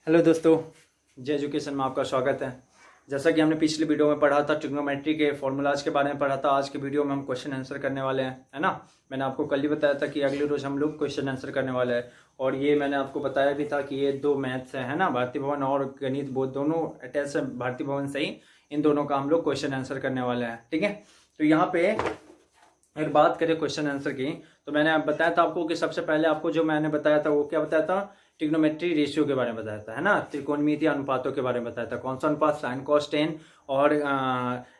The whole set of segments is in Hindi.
हेलो दोस्तों, जे एजुकेशन में आपका स्वागत है। जैसा कि हमने पिछली वीडियो में पढ़ा था, ट्रिग्नोमेट्री के फॉर्मूलाज के बारे में पढ़ा था। आज के वीडियो में हम क्वेश्चन आंसर करने वाले हैं, है ना। मैंने आपको कल ही बताया था कि अगले रोज हम लोग क्वेश्चन आंसर करने वाले हैं, और ये मैंने आपको बताया भी था कि ये दो मैथ्स है ना, भारतीय भवन और गणित, वो दोनों अटैच है भारतीय भवन से ही। इन दोनों का हम लोग क्वेश्चन आंसर करने वाले हैं, ठीक है। तो यहाँ पे अगर बात करें क्वेश्चन आंसर की, तो मैंने बताया था आपको कि सबसे पहले आपको जो मैंने बताया था वो क्या बताया था, ट्रिग्नोमेट्री रेशियो के बारे में बताया था, है ना। त्रिकोणमितीय अनुपातों के बारे में बताया था। कौन सा अनुपात, साइन कॉस टेन, और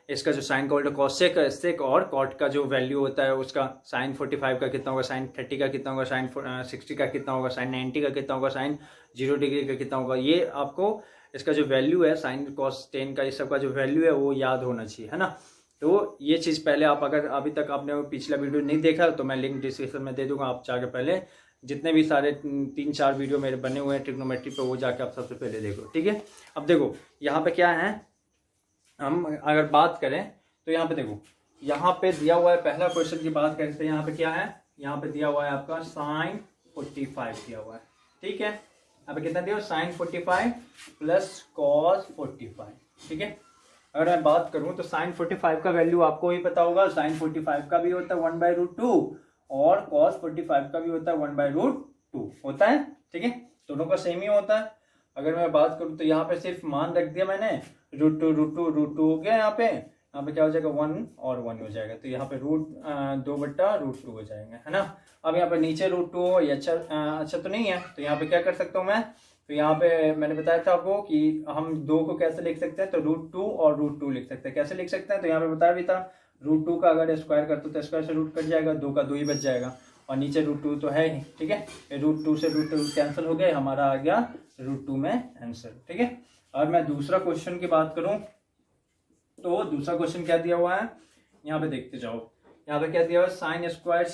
इसका जो साइन का कॉसेक सेक, और कॉट का जो वैल्यू होता है उसका साइन 45 का कितना होगा, साइन 30 का कितना होगा, साइन 60 का कितना होगा, साइन 90 का कितना होगा, साइन 0 डिग्री का कितना होगा। ये आपको इसका जो वैल्यू है साइन कॉस टेन का, इस सब का जो वैल्यू है वो याद होना चाहिए, है ना। तो ये चीज़ पहले आप, अगर अभी तक आपने पिछला वीडियो नहीं देखा तो मैं लिंक डिस्क्रिप्शन में दे दूंगा, आप जाके पहले जितने भी सारे 3-4 वीडियो मेरे बने हुए हैं ट्रिग्नोमेट्री पे, वो जाके आप सबसे पहले देखो, ठीक है। अब देखो यहाँ पे क्या है, हम अगर बात करें तो यहाँ पे देखो, यहाँ पे दिया हुआ है, पहला क्वेश्चन की बात करें तो यहाँ पे क्या है, यहाँ पे दिया हुआ है आपका साइन 45 दिया हुआ है, ठीक है। यहाँ पे कितना दिया हुआ, साइन 45 प्लस कॉस 45, ठीक है। अगर मैं बात करूं तो साइन 45 का वैल्यू आपको ही पता होगा, साइन 45 का भी होता है 1/√2 और कॉस 45 का भी होता है 1/√2 होता है, ठीक है। दोनों का सेम ही होता है। अगर मैं बात करूं तो यहाँ पे सिर्फ मान रख दिया मैंने, √2 हो गया। यहाँ पे क्या हो जाएगा, 1 और 1 हो जाएगा, तो यहाँ पे √2/√2 हो जाएगा, है ना। अब यहाँ पे नीचे √2 हो, ये अच्छा तो नहीं है, तो यहाँ पे क्या कर सकता हूँ मैं, तो यहाँ पे मैंने बताया था आपको कि हम दो को कैसे लिख सकते हैं, तो √2 और √2 लिख सकते हैं। कैसे लिख सकते हैं, तो यहाँ पे बताया भी था, √2 का अगर स्क्वायर करते तो स्क्वायर से रूट कट जाएगा, 2 का 2 ही बच जाएगा, और नीचे √2 तो है ही, ठीक है। √2 से √2 कैंसिल हो गए, हमारा आ गया √2 में आंसर, ठीक है। और मैं दूसरा क्वेश्चन की बात करूं तो दूसरा क्वेश्चन क्या दिया हुआ है, यहाँ पे देखते जाओ। यहाँ पे क्या दिया हुआ है, साइन स्क्वायर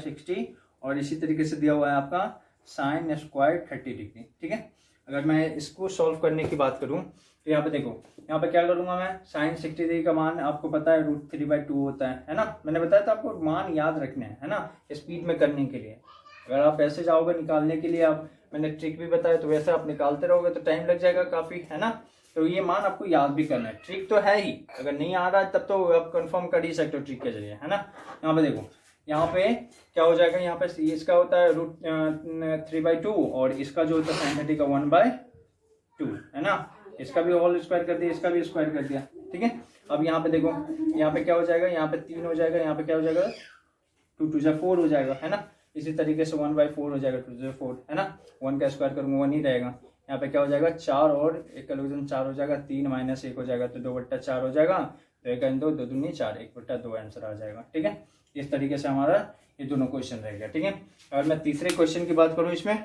60, और इसी तरीके से दिया हुआ है आपका साइन स्क्वायर 30 डिग्री, ठीक है। अगर मैं इसको सॉल्व करने की बात करूं तो यहाँ पे देखो, यहाँ पे क्या करूंगा मैं, साइन 60 डिग्री का मान आपको पता है √3/2 होता है ना। मैंने बताया था आपको मान याद रखने हैं, है ना, स्पीड में करने के लिए। अगर आप ऐसे जाओगे निकालने के लिए, आप मैंने ट्रिक भी बताया, तो वैसे आप निकालते रहोगे तो टाइम लग जाएगा काफी, है ना। तो ये मान आपको याद भी करना है, ट्रिक तो है ही, अगर नहीं आ रहा है तब तो आप कंफर्म कर ही सकते हो ट्रिक के जरिए, है ना। यहाँ पे देखो, यहाँ पे क्या हो जाएगा, यहाँ पे इसका होता है √3/2 और इसका जो होता है साइन 30 का 1/2, है ना। इसका भी होल स्क्वायर कर दिया, इसका भी स्क्वायर कर दिया, ठीक है। अब यहाँ पे देखो, यहाँ पे क्या हो जाएगा, यहाँ पे 3 हो जाएगा, यहाँ पे क्या हो जाएगा, 2×2=4 हो जाएगा, है ना। इसी तरीके से 1/4 हो जाएगा, 2×4, है ना। 1 का स्क्वायर करूंगा 1 ही रहेगा। यहाँ पे क्या हो जाएगा, 4 और 1 का लघुगणक 4 हो जाएगा, 3 - 1 हो जाएगा, तो 2/4 हो जाएगा, तो 1 2 2 दूनी 4, 1/2 आंसर आ जाएगा, ठीक है। इस तरीके से हमारा ये दोनों क्वेश्चन रहेगा, ठीक है। और मैं तीसरे क्वेश्चन की बात करूं इसमें,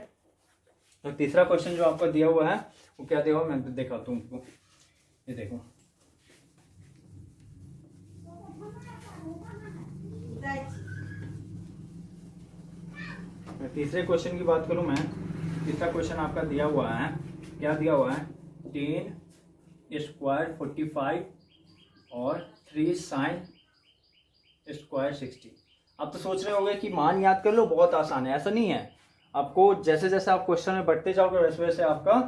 तो तीसरा क्वेश्चन जो आपको दिया हुआ है वो क्या दिया हुआ है, मैं दिखाता हूँ आपको। ये देखो, तीसरे क्वेश्चन की बात करूं मैं, तीसरा क्वेश्चन आपका दिया हुआ है, क्या दिया हुआ है, 10² 45 और 3 साइन स्क्वायर 60। आप तो सोच रहे होंगे कि मान याद कर लो, बहुत आसान है। ऐसा नहीं है, आपको जैसे जैसे आप क्वेश्चन में बढ़ते जाओगे वैसे वैसे आपका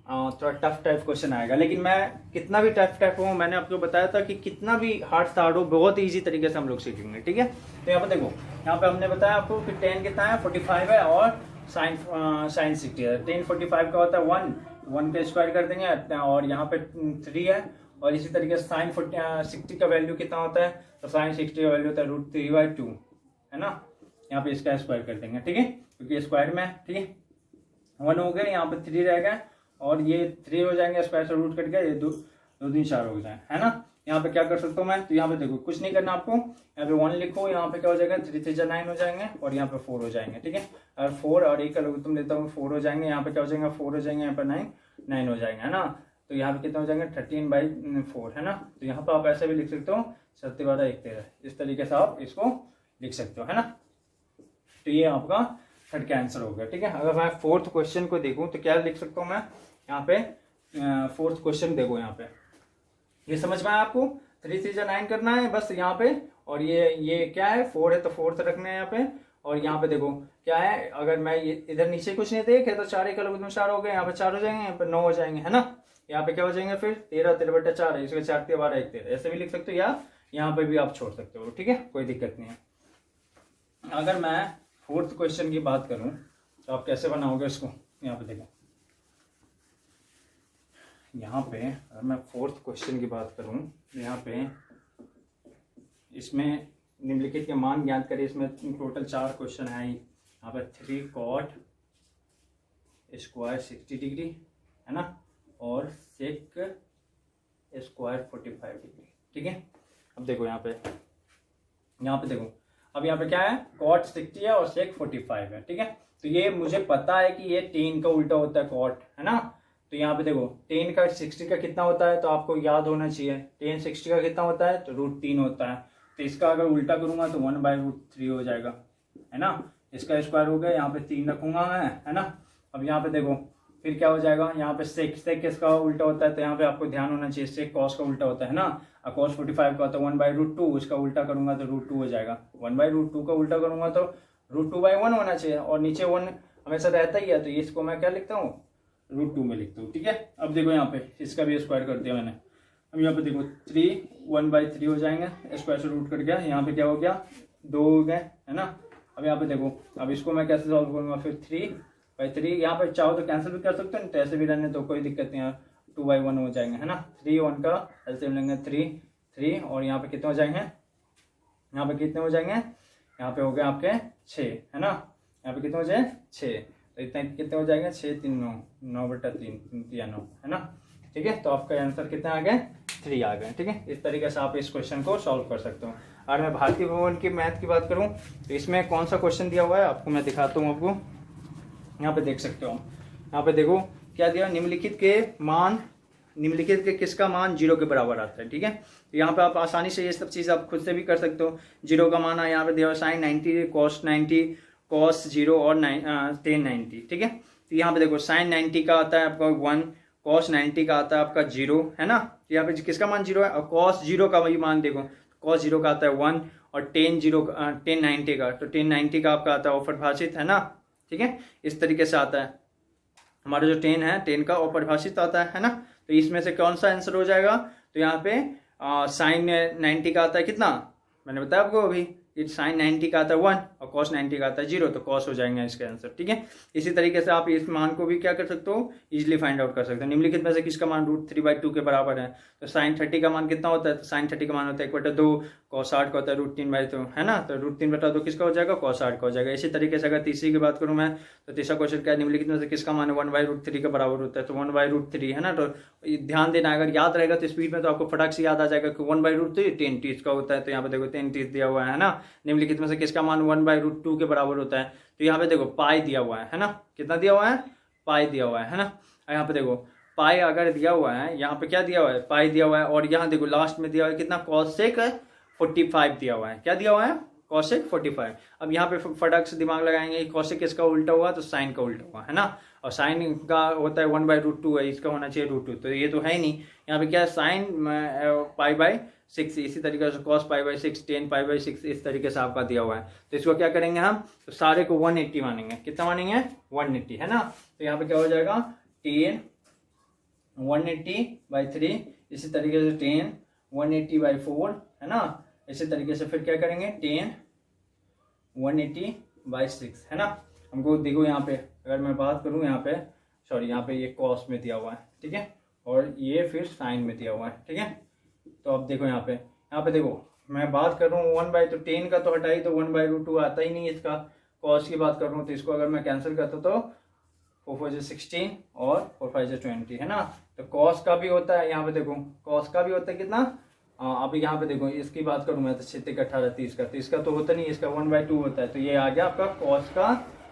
थोड़ा टफ टाइप क्वेश्चन आएगा। लेकिन मैं कितना भी टफ टाइप हो, मैंने आपको बताया था कि कितना भी हार्ड हार्ड हो, बहुत इजी तरीके से हम लोग सीखेंगे, ठीक है। तो यहाँ पे देखो, यहाँ पे हमने बताया आपको कि 10 कितना है, 45 है, और साइन 60 है। 10 45 का होता है 1 का स्क्वायर कर देंगे, और यहाँ पे 3 है, और इसी तरीके से साइन 60 का वैल्यू कितना होता है, तो साइन 60 का वैल्यू होता है √3/2, है ना। यहाँ पे इसका स्क्वायर कर देंगे, ठीक है, क्योंकि स्क्वायर में, ठीक है। 1 हो गया, यहाँ पे 3 रह गया, और ये 3 हो जाएंगे, स्क्वायर से रूट कट गया, ये 2 3 4 हो जाए, है ना। यहाँ पे क्या कर सकता हूँ मैं, तो यहाँ पे देखो कुछ नहीं करना आपको, यहाँ पे 1 लिखो, यहाँ पे क्या हो जाएगा, 3 3 9 हो जाएंगे, और यहाँ पे 4 हो जाएंगे, ठीक है। और 4 और 1 का लघुत्तम लेता हूँ, 4 हो जाएंगे, यहाँ पे क्या हो जाएगा, 4 हो जाएंगे, यहाँ पे 9 हो जाएंगे, है ना। तो यहाँ पे कितना हो जाएंगे, 13/4, है ना। तो यहाँ पे आप ऐसे भी लिख सकते हो, 7×12=13, इस तरीके से आप इसको लिख सकते हो, है ना। तो ये आपका थर्ड का आंसर हो गया, ठीक है। अगर मैं फोर्थ क्वेश्चन को देखूं तो क्या लिख सकता हूं मैं, यहाँ पे फोर्थ क्वेश्चन देखो, यहाँ पे ये समझ में आया आपको, 3 3 9 करना है बस यहाँ पे, और ये क्या है, 4 है तो 4th रखना है यहाँ पे, और यहाँ पे देखो क्या है, अगर मैं ये इधर नीचे कुछ नहीं देखे तो 4 एक अलग में 4 हो गए, यहाँ पे 4 हो जाएंगे, यहाँ पे 9 हो जाएंगे, है ना। यहाँ पे क्या हो जाएंगे फिर 13, 13 बटा 4 है, इसके 4 3 12 1 13, ऐसे भी लिख सकते हो, या यहाँ पे भी आप छोड़ सकते हो, ठीक है, कोई दिक्कत नहीं है। अगर मैं 4th क्वेश्चन की बात करूं तो आप कैसे बनाओगे इसको, यहाँ पे देखो, यहाँ पे अगर मैं 4th क्वेश्चन की बात करूं, यहाँ पे इसमें निम्नलिखित के मान ज्ञात करें। इसमें टोटल 4 क्वेश्चन है। यहाँ पे 3 cot स्क्वायर 60 डिग्री, है ना, और सेक स्क्वायर 45 डिग्री, ठीक है। अब देखो यहाँ पे देखो, अब यहाँ पे क्या है, cot 60 है और सेक 45 है, ठीक है। तो ये मुझे पता है कि ये tan का उल्टा होता है cot, है ना। तो यहाँ पे देखो tan का 60 का कितना होता है, तो आपको याद होना चाहिए, tan 60 का कितना होता है, तो √3 होता है। तो इसका अगर उल्टा करूंगा तो 1/√3 हो जाएगा, है ना। इसका स्क्वायर हो गया, यहाँ पे 3 रखूंगा मैं, है ना। अब यहाँ पे देखो फिर क्या हो जाएगा, यहाँ पे सेक किसका उल्टा होता है, तो यहाँ पे आपको ध्यान होना चाहिए, सेक कॉस का उल्टा होता है ना, और cos 45 का होता है 1/√2, इसका उल्टा करूंगा तो √2 हो जाएगा। 1/√2 का उल्टा करूंगा तो √2/1 होना चाहिए, और नीचे 1 हमेशा रहता ही है, तो इसको मैं क्या लिखता हूँ, √2 में लिखता हूँ, ठीक है। अब देखो यहाँ पे इसका भी स्क्वायर कर दिया मैंने। अब यहाँ पे देखो 3 1/3 हो जाएंगे, स्क्वायर से रूट कट गया, यहाँ पे क्या हो गया 2 हो गए, है ना। अब यहाँ पे देखो, अब इसको मैं कैसे सॉल्व करूंगा, फिर 3/3, यहाँ पे चाहो तो कैंसिल भी कर सकते हो, तो ऐसे भी रहने तो कोई दिक्कत नहीं है, 2/1 हो जाएंगे, है ना। 3 1 का एलसीएम लेंगे 3 और यहाँ पे कितने हो जाएंगे, यहाँ पे कितने हो जाएंगे, यहाँ पे हो गए आपके 6, है ना। यहाँ पे कितने हो जाए 6, तो इतने कितने हो जाएंगे 6 3 9, 9/3 3 9, है ना, ठीक है। तो आपका आंसर कितने आ गए, 3 आ गए, ठीक है। इस तरीके से आप इस क्वेश्चन को सॉल्व कर सकते हो। और मैं भारतीय भवन की मैथ की बात करूं तो इसमें कौन सा क्वेश्चन दिया हुआ है आपको मैं दिखाता हूं, आपको यहाँ पे देख सकते हो। यहाँ पे देखो क्या दिया, निम्नलिखित के किसका मान 0 के बराबर आता है, ठीक है। तो यहाँ पे आप आसानी से ये सब चीज आप खुद से भी कर सकते हो। 0 का मान यहाँ पे दिया हुआ sin 90, cos 90, cos 0 और tan 90, ठीक है। तो यहाँ पे देखो sin 90 का आता है आपका 1, cos 90 का आता है आपका 0, है ना। तो यहाँ पे किसका मान 0 है, और cos 0 का वही मान देखो, cos 0 का आता है 1, और tan 90 का, तो tan 90 का आपका आता है अपरिभाषित, है ना, ठीक है। इस तरीके से आता है हमारा जो tan का अपरिभाषित आता है ना। तो इसमें से कौन सा आंसर हो जाएगा, तो यहाँ पे sin 90 का आता है कितना, मैंने बताया आपको अभी, sin 90 का आता है 1 और cos 90 का आता है 0, तो cos हो जाएंगे इसका आंसर, ठीक है। इसी तरीके से आप इस मान को भी क्या कर सकते हो, इजीली फाइंड आउट कर सकते हो। निम्नलिखित में से किसका मान √3/2 के बराबर है, तो sin 30 का मान कितना होता है, तो sin 30 का मान होता है 1/2, cos 60 का होता है √3/2, है ना। तो √3/2 किसका हो जाएगा, cos 60 का हो जाएगा। इसी तरीके से अगर तीसरी की बात करूं मैं, तो तीसरा क्वेश्चन क्या है, निम्नलिखित में से किसका मान 1/√3 के बराबर होता है, तो 1/√3, है ना। तो ध्यान देना, अगर याद रहेगा तो स्पीड में तो आपको फटाक से याद आ जाएगा कि 1/√3 tan 30 का होता है। तो यहाँ पे देखो tan 30 दिया हुआ है ना। निम्नलिखित में से किसका मान 1/√2 के बराबर होता है, तो यहाँ पे देखो पाई दिया हुआ है ना, कितना दिया हुआ है, पाई दिया हुआ है ना। यहाँ पे देखो पाई अगर दिया हुआ है, यहाँ पे क्या दिया हुआ है, पाई दिया हुआ है, और यहाँ देखो लास्ट में दिया हुआ है कितना, cosec 45 दिया हुआ है, क्या दिया हुआ है, cosec 45। अब यहाँ पे फटाक से दिमाग लगाएंगे, cosec किसका उल्टा हुआ, तो साइन का उल्टा हुआ, है ना। और साइन का होता है 1/√2 है, इसका होना चाहिए √2, तो ये तो है ही नहीं। यहाँ पे क्या है, साइन π/6, इसी तरीके से cos π/6, tan π/6, इस तरीके से आपका दिया हुआ है। तो इसको क्या करेंगे हम, तो सारे को 180 मानेंगे, कितना मानेंगे 180, है ना। तो यहाँ पे क्या हो जाएगा, tan 180/3, इसी तरीके से tan 180/4, है ना। इसी तरीके से फिर क्या करेंगे, tan 180/6, है ना। हमको देखो यहाँ पे अगर मैं बात करूँ, यहाँ पे सॉरी, यहाँ पे ये cos में दिया हुआ है, ठीक है, और ये फिर साइन में दिया हुआ है, ठीक है। तो अब देखो यहाँ पे देखो मैं बात कर रहा हूँ 1/, तो tan का तो हटाई, तो 1/√2 आता ही नहीं इसका। cos की बात कर रहा हूँ, तो इसको अगर मैं कैंसिल करता तो 4 4 16 और 4 5 20, है ना। तो cos का भी होता है, यहाँ पे देखो cos का भी होता है कितना, अभी यहाँ पे देखो इसकी बात करूँ मैं, तो 6 × 18 30 का, तो इसका तो होता नहीं, इसका 1/2 होता है। तो ये आ गया आपका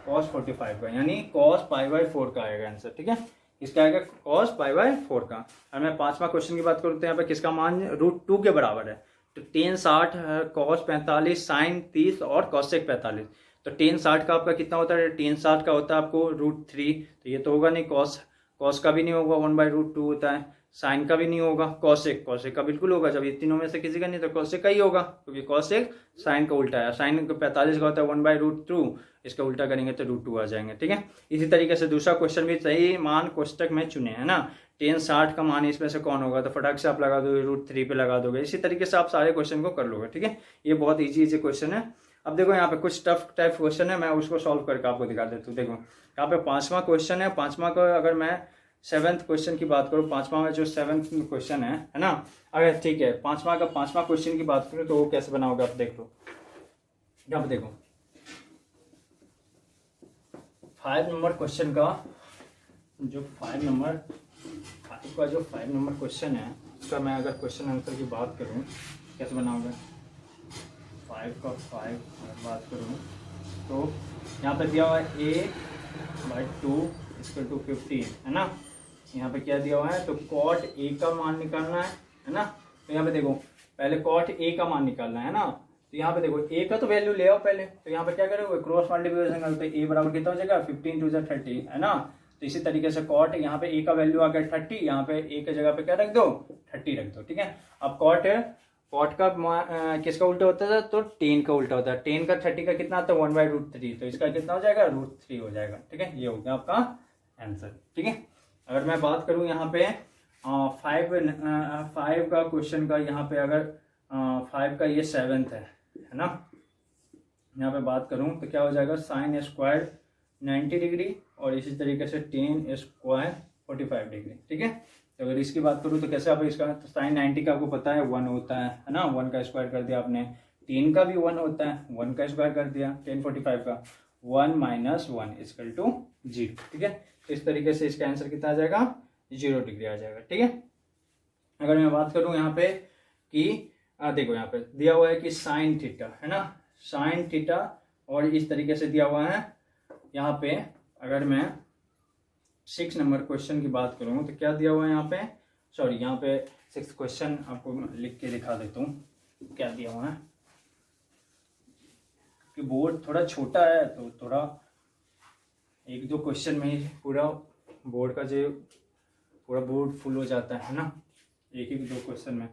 cos 45 का, यानी cos π/4 का आएगा आंसर, ठीक है। इसका आएगा cos π/4 का। और मैं 5वां क्वेश्चन की बात करूँ तो यहाँ पे किसका मान √2 के बराबर है, तो tan 60, cos 45, sin 30 और cosec 45। तो tan 60 का आपका कितना होता है, tan 60 का होता है आपको √3, तो ये तो होगा नहीं, cos का भी नहीं होगा, 1/√2 होता है। साइन का भी नहीं होगा, कॉसेक कॉसेक का बिल्कुल होगा। जब ये तीनों में से किसी का नहीं तो कॉसेक का ही होगा, क्योंकि कॉसेक साइन का उल्टा है। साइन 45 का होता है 1/√2, इसका उल्टा करेंगे तो √2 आ जाएंगे, ठीक है। इसी तरीके से दूसरा क्वेश्चन भी सही मान कोष्टक में चुने, है ना। tan 60 का मान इसमें से कौन होगा, तो फटाक से आप लगा दोगे, √3 पे लगा दोगे। इसी तरीके से आप सारे क्वेश्चन को कर लोगे, ठीक है। ये बहुत इजी क्वेश्चन है। अब देखो यहाँ पे कुछ टफ टाइप क्वेश्चन है, मैं उसको सॉल्व करके आपको दिखा देता हूँ। देखो यहाँ पे 5वां क्वेश्चन है। 5वां का अगर मैं 7th क्वेश्चन की बात करूँ, 5वां में जो 7th क्वेश्चन है ना, अगर ठीक है 5वां का 5वां क्वेश्चन की बात करूँ तो वो कैसे बनाओगे आप देख लो। यहाँ पे देखो 5 नंबर क्वेश्चन का जो 5 नंबर क्वेश्चन है, उसका मैं अगर क्वेश्चन आंसर की बात करूँ कैसे बनाओगे, 5 का 5 बात करूँ तो यहाँ पे दिया हुआ है a/2 = 15, है ना। यहाँ पे क्या दिया हुआ है, तो cot a का मान निकालना है ना। तो यहाँ पे देखो पहले cot a का मान निकालना है ना। तो यहाँ पे देखो a का तो वैल्यू ले आओ पहले। तो यहाँ पे क्या करोगे, क्रॉस मल्टीप्लिकेशन करते a बराबर कितना हो जाएगा, 15 × 30, है ना। तो इसी तरीके से cot यहाँ पे a का वैल्यू आ गया 30, यहाँ पे a के जगह पे क्या रख दो, 30 रख दो, ठीक है। अब cot का किसका उल्टा होता है, तो tan का उल्टा होता है। tan का 30 का कितना आता है, 1/√3, तो इसका कितना हो जाएगा, √3 हो जाएगा, ठीक है। ये हो गया आपका आंसर, ठीक है। अगर मैं बात करूं यहाँ पे 5 का क्वेश्चन का, यहाँ पे अगर 5 का ये 7th है ना। यहाँ पे बात करूं तो क्या हो जाएगा, sin² 90 डिग्री और इसी तरीके से tan² 45 डिग्री, ठीक है। तो अगर इसकी बात करूं तो कैसे आप इसका, तो sin 90 का आपको पता है 1 होता है ना, 1 का स्क्वायर कर दिया आपने। tan का भी 1 होता है, 1 का स्क्वायर कर दिया। tan 45 का 1 - 1 = 0, ठीक है। तो इस तरीके से इसका आंसर कितना आ जाएगा, 0 डिग्री आ जाएगा, ठीक है। अगर मैं बात करूं यहाँ पे कि देखो यहाँ पे दिया हुआ है कि sin थीटा, है ना, sin थीटा, और इस तरीके से दिया हुआ है यहाँ पे। अगर मैं 6 नंबर क्वेश्चन की बात करूं तो क्या दिया हुआ है यहाँ पे, सॉरी यहाँ पे 6th क्वेश्चन आपको लिख के दिखा देता हूँ क्या दिया हुआ है, कि बोर्ड थोड़ा छोटा है तो थोड़ा 1-2 क्वेश्चन में ही पूरा बोर्ड का जो पूरा बोर्ड फुल हो जाता है ना, 1-2 क्वेश्चन में।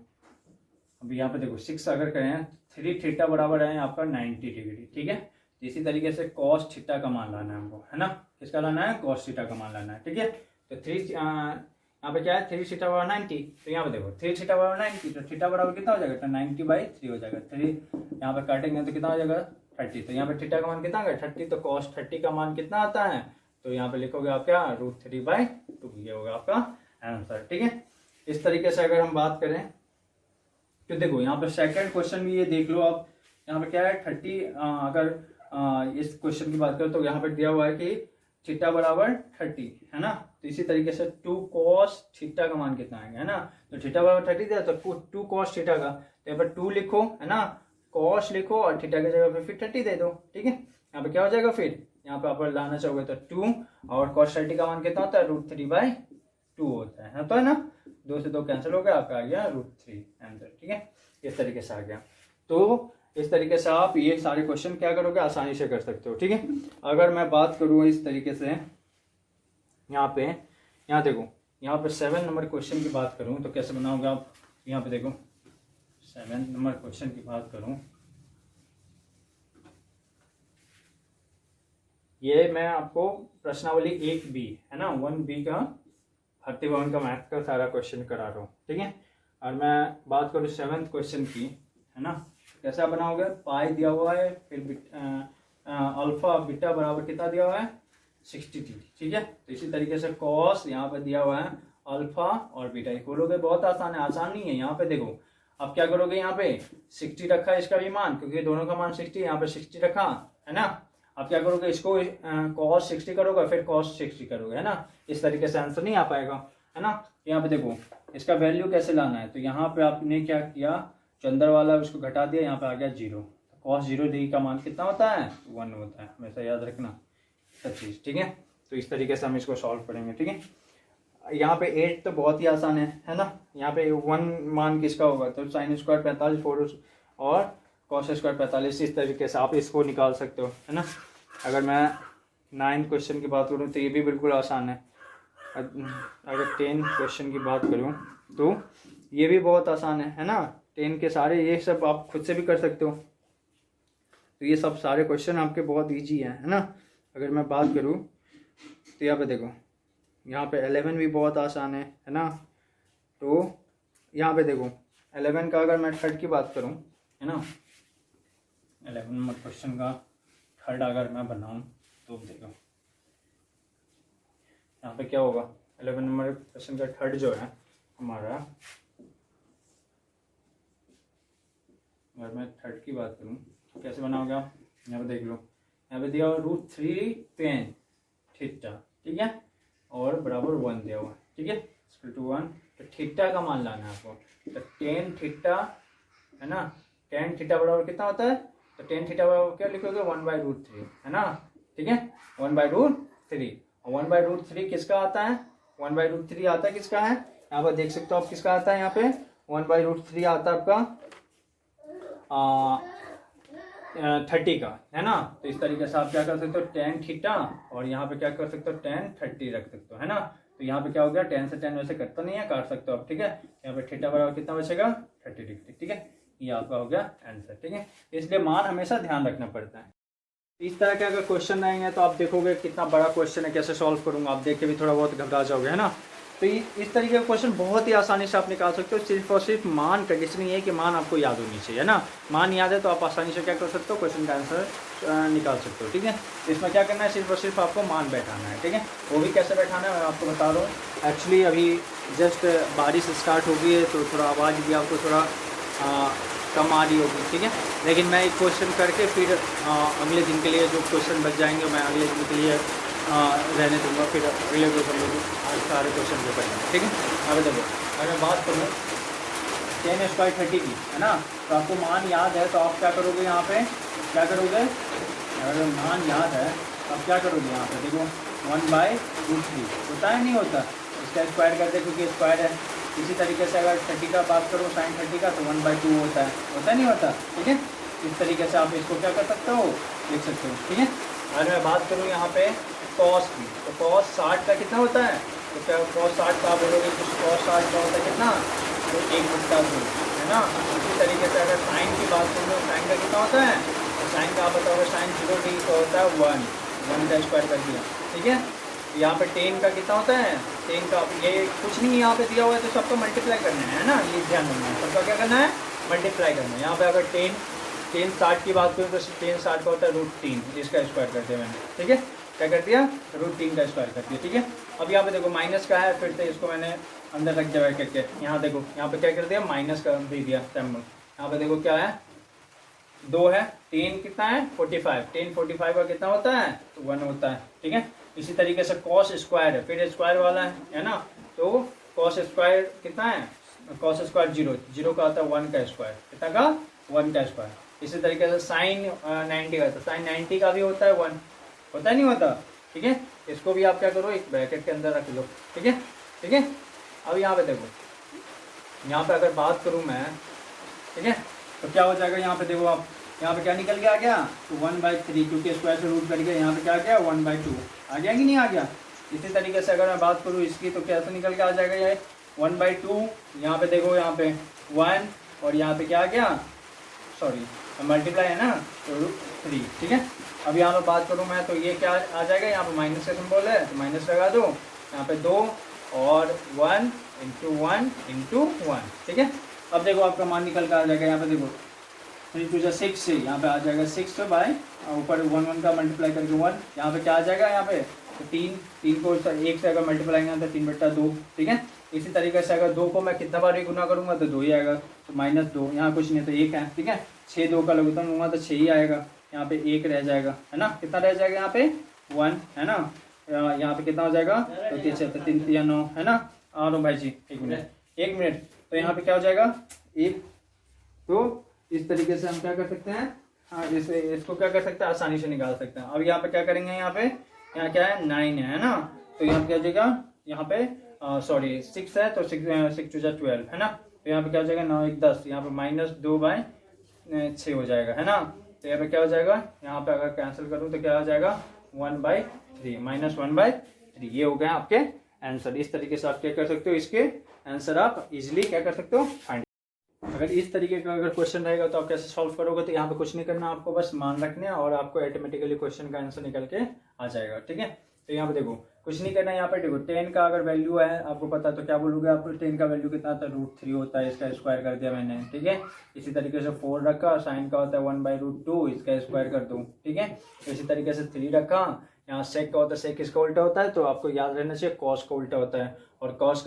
अभी यहाँ पे देखो 6 अगर करें, 3 थीटा बराबर है आपका 90 डिग्री, ठीक है। इसी तरीके से cos थीटा का मान लाना है हमको, है ना। किसका लाना है, cos थीटा का मान लाना है, ठीक है। तो 3 यहाँ पे क्या है, 3 थीटा बराबर 90, तो यहाँ पे देखो 3 थीटा बराबर 90, तो थीटा बराबर कितना हो जाएगा, तो 90/3 हो जाएगा। 3 यहाँ पे काटेंगे तो कितना हो जाएगा, 30। तो यहाँ पे थीटा का मान कितना आ गया, 30। तो cos 30 का मान कितना आता है, तो यहाँ पे लिखोगे आप क्या, √3/2, ये होगा आपका आंसर, ठीक है। इस तरीके से अगर हम बात करें तो देखो यहाँ पे सेकंड क्वेश्चन भी ये देख लो आप। यहाँ पे क्या है 30, अगर इस क्वेश्चन की बात करें तो यहाँ पे दिया हुआ है कि थीटा बराबर 30, है ना। तो इसी तरीके से 2 cos थीटा का मान कितना आएगा, है ना। तो थीटा बराबर 30 दिया, तो 2 cos थीटा का, तो यहाँ पर 2 लिखो, है ना, cos लिखो और थीटा की जगह पे फिर 30 दे दो, ठीक है। यहाँ पे क्या हो जाएगा, फिर यहाँ पे आप लाना चाहोगे तो 2 और cos 30 का मान कितना होता है, √3/2 होता है, तो है ना। 2 से 2 कैंसिल हो गया, आपका आ गया √3 आंसर, ठीक है। इस तरीके से आ गया। तो इस तरीके से आप ये सारे क्वेश्चन क्या करोगे, आसानी से कर सकते हो, ठीक है। अगर मैं बात करूँ इस तरीके से यहाँ देखो यहाँ पे 7 नंबर क्वेश्चन की बात करूँ तो कैसे बनाओगे आप। यहाँ पे देखो 7 नंबर क्वेश्चन की बात करूँ, ये मैं आपको प्रश्नावली 1B, है ना, 1B का भारती भवन का मैथ का सारा क्वेश्चन करा रहा हूँ, ठीक है। और मैं बात करूँ 7th क्वेश्चन की, है ना, कैसा बनाओगे, पाई दिया हुआ है, फिर अल्फा बीटा बराबर कितना दिया हुआ है, 60 डिग्री, ठीक है। तो इसी तरीके से कॉस यहाँ पे दिया हुआ है अल्फा और बीटा, बोलोगे बहुत आसान है, आसान नहीं है। यहाँ पे देखो आप क्या करोगे, यहाँ पे 60 रखा है इसका भी मान, क्योंकि दोनों का मान 60, यहाँ पे 60 रखा, है ना। आप क्या करोगे, इसको cos 60 करोगे फिर cos 60 करोगे, है ना। इस तरीके से आंसर नहीं आ पाएगा, है ना। यहाँ पे देखो इसका वैल्यू कैसे लाना है, तो यहाँ पे आपने क्या किया, जो अंदर वाला उसको घटा दिया, यहाँ पे आ गया 0। cos 0 डिग्री का मान कितना होता है, 1 होता है, हमेशा याद रखना सब चीज, ठीक है। तो इस तरीके से हम इसको सॉल्व करेंगे, ठीक है। यहाँ पे 8 तो बहुत ही आसान है ना। यहाँ पे 1 मान किसका होगा, तो sin² 45 4 और cos² 45, इस तरीके से आप इसको निकाल सकते हो, है ना। अगर मैं 9 क्वेश्चन की बात करूँ तो ये भी बिल्कुल आसान है। अगर 10 क्वेश्चन की बात करूँ तो ये भी बहुत आसान है ना। 10 के सारे ये सब आप खुद से भी कर सकते हो, तो ये सब सारे क्वेश्चन आपके बहुत ईजी है ना। अगर मैं बात करूँ तो यहाँ पे देखो, यहाँ पे 11 भी बहुत आसान है ना। तो यहाँ पे देखो 11 का अगर मैं थर्ड की बात करूँ है ना, 11 नंबर क्वेश्चन का थर्ड अगर मैं बनाऊँ तो देखो यहाँ पे क्या होगा। 11 नंबर क्वेश्चन का थर्ड जो है हमारा, अगर मैं थर्ड की बात करूँ तो कैसे बनाओगे आप, यहाँ पे देख लो, यहाँ पे दिया हुआ √3 tan थीटा, ठीक है, और बराबर 1 दिया हुआ, ठीक है, =1। तो थीटा का मान लाना है आपको। तो tan थीटा है ना, tan थीटा बराबर कितना होता है, तो tan थीटा बराबर क्या लिखोगे 1/√3 है ना, ठीक है, 1/√3। और 1/√3 किसका आता है, 1/√3 आता है किसका है, यहाँ पर देख सकते हो आप किसका आता है, यहाँ पे 1/√3 आता है आपका 30 का है ना। तो इस तरीके से आप क्या कर सकते हो, tan थीटा और यहाँ पे क्या कर सकते हो tan 30 रख सकते हो है ना। तो यहाँ पे क्या हो गया, 10 से 10 वैसे कटता नहीं है, काट सकते हो आप, ठीक है। यहाँ पे थीटा बराबर कितना बचेगा 30 डिग्री, ठीक है, ये आपका हो गया आंसर, ठीक है। इसलिए मान हमेशा ध्यान रखना पड़ता है। इस तरह के अगर क्वेश्चन आएंगे तो आप देखोगे कितना बड़ा क्वेश्चन है, कैसे सॉल्व करूंगा, आप देख के भी थोड़ा बहुत घबरा जाओगे है ना। तो इस तरीके का क्वेश्चन बहुत ही आसानी से आप निकाल सकते हो, सिर्फ और सिर्फ मान कंडीशन ये है कि मान आपको याद होनी चाहिए है ना। मान याद है तो आप आसानी से क्या कर सकते हो, क्वेश्चन का आंसर निकाल सकते हो, ठीक है। इसमें क्या करना है, सिर्फ और सिर्फ आपको मान बैठाना है, ठीक है। वो भी कैसे बैठाना है मैं आपको बता रहा हूँ। एक्चुअली अभी जस्ट बारिश स्टार्ट हो गई है तो थोड़ा आवाज़ भी आपको थोड़ा कम आ रही होगी, ठीक है। लेकिन मैं एक क्वेश्चन करके फिर अगले दिन के लिए जो क्वेश्चन बच जाएंगे मैं अगले दिन के लिए रहने दूंगा, फिर अगले क्वेश्चन में आज सारे क्वेश्चन पेपर लेंगे, ठीक है। अगर देखो अगर मैं बात करूँ tan² 30 की है ना, तो आपको मान याद है तो आप क्या करोगे, यहाँ पे क्या करोगे, अगर मान याद है तो आप क्या करोगे, यहाँ पे देखो 1/√3 होता है नहीं होता, इसका स्क्वायर कर दे क्योंकि स्क्वायर है। इसी तरीके से अगर 30 का बात करो sin 30 का तो 1/2 होता है नहीं होता, ठीक है। इस तरीके से आप इसको क्या कर सकते हो, लिख सकते हो, ठीक है। अगर मैं बात करूँ यहाँ पे cos की, तो cos 60 का कितना होता है, तो क्या cos 60 का बोलोगे तो cos 60 का होता है कितना, तो 1/2 है ना। इसी तरीके से अगर साइन की बात करूँ तो साइन का कितना होता है, तो साइन का आप बताओगे साइन 0 का होता है 1 का स्क्वायर कर दिया, ठीक है। यहाँ पे tan का कितना होता है, tan का ये कुछ नहीं यहाँ पे दिया हुआ है तो सबको मल्टीप्लाई करना है ना, ये ध्यान रखना है, सबका क्या करना है मल्टीप्लाई करना है। यहाँ पे अगर tan 60 की बात करूँ तो tan 60 का होता है √3, इसका स्क्वायर कर दिया मैंने, ठीक है, क्या कर दिया √3 का स्क्वायर कर दिया, ठीक है। अब यहाँ पे देखो माइनस का है, फिर से इसको मैंने अंदर रख दिया करके, यहाँ देखो यहाँ पे क्या कर दिया माइनस कर दे दिया सिंबल। यहाँ पे देखो क्या है 2 है, tan कितना है 45, tan 45 का कितना होता है तो 1 होता है, ठीक है। इसी तरीके से cos स्क्वायर है, फिर स्क्वायर वाला है ना, तो cos स्क्वायर कितना है, cos स्क्वायर 0 का आता है 1 का स्क्वायर, कितना का 1 का स्क्वायर। इसी तरीके से साइन 90 का, तो साइन 90 का भी होता है 1, होता नहीं होता, ठीक है। इसको भी आप क्या करो एक ब्रैकेट के अंदर रख लो, ठीक है, ठीक है। अब यहाँ पे देखो, यहाँ पे अगर बात करूँ मैं, ठीक है, तो क्या हो जाएगा, यहाँ पे देखो आप, यहाँ पे क्या निकल के आ गया तो 1/3, क्योंकि स्क्वायर से रूट कर गया, यहाँ पे क्या आ गया 1/2 आ गया कि नहीं आ गया। इसी तरीके से अगर मैं बात करूँ इसकी तो कैसे निकल के आ जाएगा ये 1/2, यहाँ पे देखो यहाँ पे 1 और यहाँ पे क्या आ गया, सॉरी मल्टीप्लाई है ना, तो √3, ठीक है। अब यहाँ पे बात करूँ मैं तो ये क्या आ जाएगा, यहाँ पे माइनस का सिंबल है तो माइनस लगा दो, यहाँ पे 2 और 1 × 1 × 1, ठीक है। अब देखो आपका मान निकल कर आ जाएगा, यहाँ पे देखो 3 × 6 से यहाँ पे आ जाएगा 6 बाय ऊपर 1 का मल्टीप्लाई करके 1, यहाँ पे क्या आ जाएगा, यहाँ पे तो 3 को 1 से अगर मल्टीप्लाई करना तो 3/2, ठीक है। इसी तरीके से अगर 2 को मैं कितना बार गुना करूँगा तो 2 ही आएगा, तो -2, यहाँ कुछ नहीं तो 1 है, ठीक है। 6 2 का लघुत्तम लूँगा तो 6 ही आएगा, यहाँ पे 1 रह जाएगा है ना, कितना रह जाएगा यहाँ पे 1 है ना, यहाँ पे कितना हो जाएगा तो 3 3 9 है ना। हाँ भाई जी 1 मिनट, तो यहाँ पे क्या हो जाएगा 1, तो इस तरीके से हम क्या कर सकते हैं, हाँ इसको क्या कर सकते हैं आसानी से निकाल सकते हैं। अब यहाँ पे क्या करेंगे, यहाँ क्या है 9 है ना, तो यहाँ पे क्या हो जाएगा, यहाँ पे सॉरी 6 है तो 6 × 12 है ना, तो यहाँ पे क्या हो जाएगा 9 1 10, यहाँ पे -2/6 हो जाएगा है ना। तो यहाँ पे क्या हो जाएगा, यहाँ पे अगर कैंसिल करूँ तो क्या हो जाएगा 1/3 -1/3, ये हो गया आपके आंसर। इस तरीके से आप क्या कर सकते हो, इसके आंसर आप इजिली क्या कर सकते हो, फाइंड। अगर इस तरीके का अगर क्वेश्चन रहेगा तो आप कैसे सॉल्व करोगे, तो यहाँ पे कुछ नहीं करना, आपको बस मान रखने हैं और आपको ऑटोमेटिकली क्वेश्चन का आंसर निकल के आ जाएगा। ठीक है, तो यहाँ पे देखो कुछ नहीं करना है। यहाँ पे देखो 10 का अगर वैल्यू है आपको पता, तो क्या बोलोगे आप, 10 का वैल्यू कितना था, √3 होता है, इसका स्क्वायर कर दिया मैंने। ठीक है, इसी तरीके से 4 रखा, साइन का होता है 1/√2, इसका स्क्वायर कर दो। ठीक है, इसी तरीके से 3 रखा, यहाँ सेक का होता है, सेक किसका उल्टा होता है, तो आपको याद रहना चाहिए कॉस का उल्टा होता है, और कॉस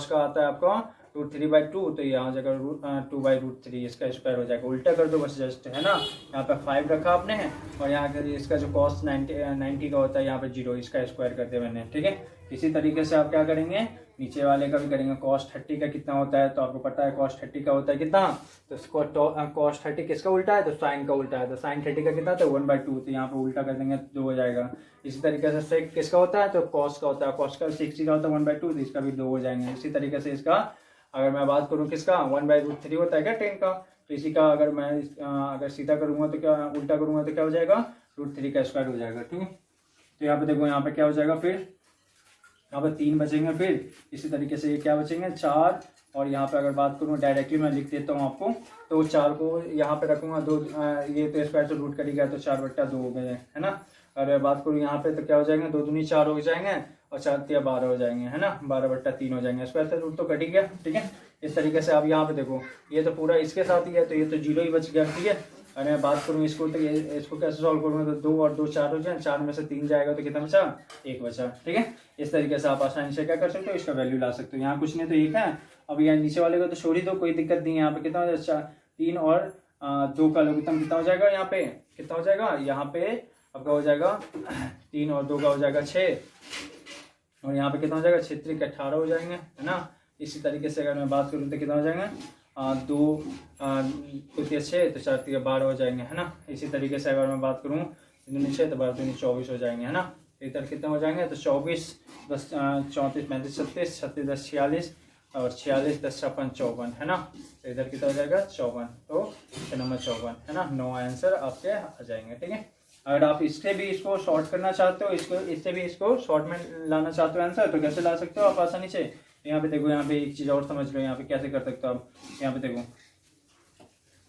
का आता है आपका √3/2, तो यहाँ जगह 2/√3, इसका स्क्वायर हो जाएगा, उल्टा कर दो बस जस्ट, है ना। यहाँ पे 5 रखा आपने, और यहाँ इसका जो कॉस 90 का होता है, यहाँ पे 0, इसका स्क्वायर कर दिया मैंने। ठीक है, इसी तरीके से आप क्या करेंगे, नीचे वाले का भी करेंगे। कॉस 30 का कितना होता है, तो आपको पता है कॉस 30 का होता है कितना, तो कॉस 30 किसका उल्टा है, तो साइन का उल्टा है, तो साइन 30 का कितना था 1/2, तो यहाँ पे उल्टा कर देंगे 2 हो जाएगा। इसी तरीके से सेक किसका होता है, तो कॉस का होता है, कॉस का 60 का होता है 1/2, तो इसका भी 2 हो जाएंगे। इसी तरीके से इसका अगर मैं बात करूं किसका, 1/√3 होता है क्या 10 का, तो इसी का अगर मैं अगर सीधा करूंगा तो क्या, उल्टा करूंगा तो क्या हो जाएगा, √3 का स्क्वायर हो जाएगा। ठीक है, तो यहाँ पे देखो यहाँ पे क्या हो जाएगा, फिर यहाँ पे 3 बचेंगे, फिर इसी तरीके से ये क्या बचेंगे 4, और यहाँ पे अगर बात करूँ डायरेक्टली मैं लिख देता हूँ आपको, तो 4 को यहाँ पे रखूंगा 2, ये तो स्क्वायर से रूट कर ही गया, तो 4/2 हो गए, है ना। अगर बात करूँ यहाँ पे तो क्या हो जाएंगे, 2 दूनी 4 हो जाएंगे, और 4 तिया 12 हो जाएंगे, है ना, 12/3 हो जाएंगे, स्क्वायर से रूट तो कट ही गया। ठीक है, इस तरीके से आप यहाँ पे देखो, ये तो पूरा इसके साथ ही है, तो ये तो 0 ही बच गया। ठीक है, अगर मैं बात करूँ इसको, तो इसको कैसे सॉल्व करूँगा, तो 2 और 2 4 हो जाए, 4 में से 3 जाएगा, तो कितना बचा, 1 बचा। ठीक है, इस तरीके से आप आसानी से क्या कर सकते हो, इसका वैल्यू ला सकते हो। यहाँ कुछ नहीं तो 1 है, अब यहाँ नीचे वाले को तो छोड़ ही दो, कोई दिक्कत नहीं है। यहाँ पे कितना हो जाएगा, 3 और 2 का लोगोतम कितना हो जाएगा, यहाँ पे कितना हो जाएगा, यहाँ पे आपका हो जाएगा 3 और 2 का हो जाएगा 6, और यहाँ पे कितना हो जाएगा, 6 3 18 हो जाएंगे, है ना। इसी तरीके से अगर मैं बात करूँ तो कितना हो जाएंगे, 2 6, तो 4 3 12 हो जाएंगे, है ना। इसी तरीके से अगर मैं बात करूँ 6 तो 12 24 हो जाएंगे, है ना। इधर कितने हो जाएंगे, तो 24 10 34 35 37 36 10 46, और 46 10 56 54, है ना। तो इधर कितना हो जाएगा 54, तो 6 नंबर 54, है ना। 9 आंसर आपके आ जाएंगे। ठीक है, अगर आप इससे भी इसको शॉर्ट करना चाहते हो, इससे भी इसको शॉर्ट में लाना चाहते हो आंसर, तो कैसे ला सकते हो आप आसानी से। यहाँ पे देखो, यहाँ पे एक चीज़ और समझ लो, यहाँ पे कैसे कर सकते हो आप। यहाँ पे देखो,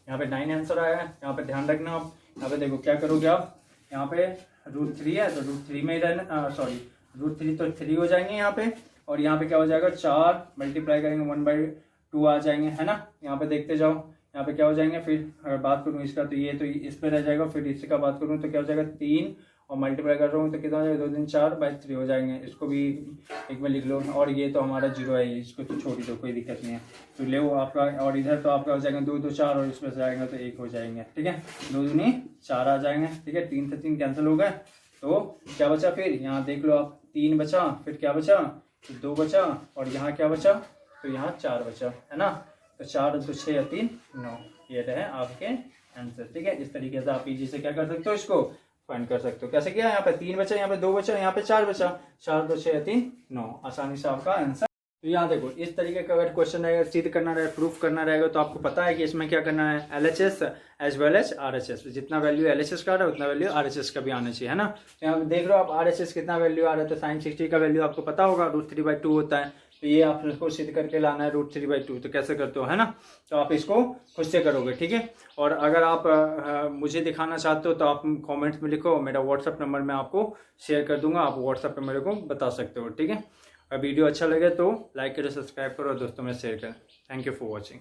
यहाँ पे 9 आंसर आया है, यहाँ पे ध्यान रखना आप। यहाँ पे देखो क्या करोगे आप, यहाँ पे √3 है, तो √3 में ही रहना, सॉरी √3 तो 3 हो जाएंगे यहाँ पे, और यहाँ पे क्या हो जाएगा 4 मल्टीप्लाई करेंगे 1/2 आ जाएंगे, है ना। यहाँ पे देखते जाओ, यहाँ पे क्या हो जाएंगे, फिर अगर बात करूँ इसका, तो ये तो इस पे रह जाएगा, फिर इसका बात करूँ तो क्या हो जाएगा 3, और मल्टीप्लाई कर रहा हूँ तो कितना हो जाएगा 2 3 4/3 हो जाएंगे। इसको भी एक में लिख लो, और ये तो हमारा 0 है, इसको तो छोड़ दो, कोई दिक्कत नहीं है, तो ले वो आपका। और इधर तो आपका हो जाएगा 2 2 4, और इसमें से आएगा तो 1 हो जाएंगे। ठीक है, 2 दूनी 4 आ जाएंगे। ठीक है, 3 से 3 कैंसिल हो गए, तो क्या बचा, फिर यहाँ देख लो आप, 3 बचा, फिर क्या बचा, 2 बचा, और यहाँ क्या बचा, तो यहाँ 4 बचा, है ना। तो 4 2 6 3 9, ये रहे आपके आंसर। ठीक है, इस तरीके से आप इजी से क्या कर सकते हो, इसको फाइंड कर सकते हो। कैसे किया, यहाँ पे 3 बचा, यहाँ पे 2 बचा, यहाँ पे 4 बचा, 4 2 6 3 9, आसानी से आपका आंसर। तो यहाँ देखो, इस तरीके का अगर क्वेश्चन रहेगा, सिद्ध करना रहेगा, प्रूफ करना रहेगा, तो आपको पता है कि इसमें क्या करना है, LHS as well as RHS, जितना वैल्यू LHS का आ रहा है उतना वैल्यू RHS का भी आना चाहिए, है ना। तो यहाँ देख लो आप RHS कितना वैल्यू आ रहा है, तो sin 60 का वैल्यू आपको पता होगा √3/2 होता है, तो ये आप इसको सिद्ध करके लाना है √3/2, तो कैसे करते हो, है ना। तो आप इसको खुद से करोगे। ठीक है, और अगर आप मुझे दिखाना चाहते हो तो आप कमेंट्स में लिखो, मेरा व्हाट्सअप नंबर मैं आपको शेयर कर दूंगा, आप व्हाट्सअप पे मेरे को बता सकते हो। ठीक है, वीडियो अच्छा लगे तो लाइक करो, सब्सक्राइब करो और दोस्तों में शेयर करें। Thank you for watching.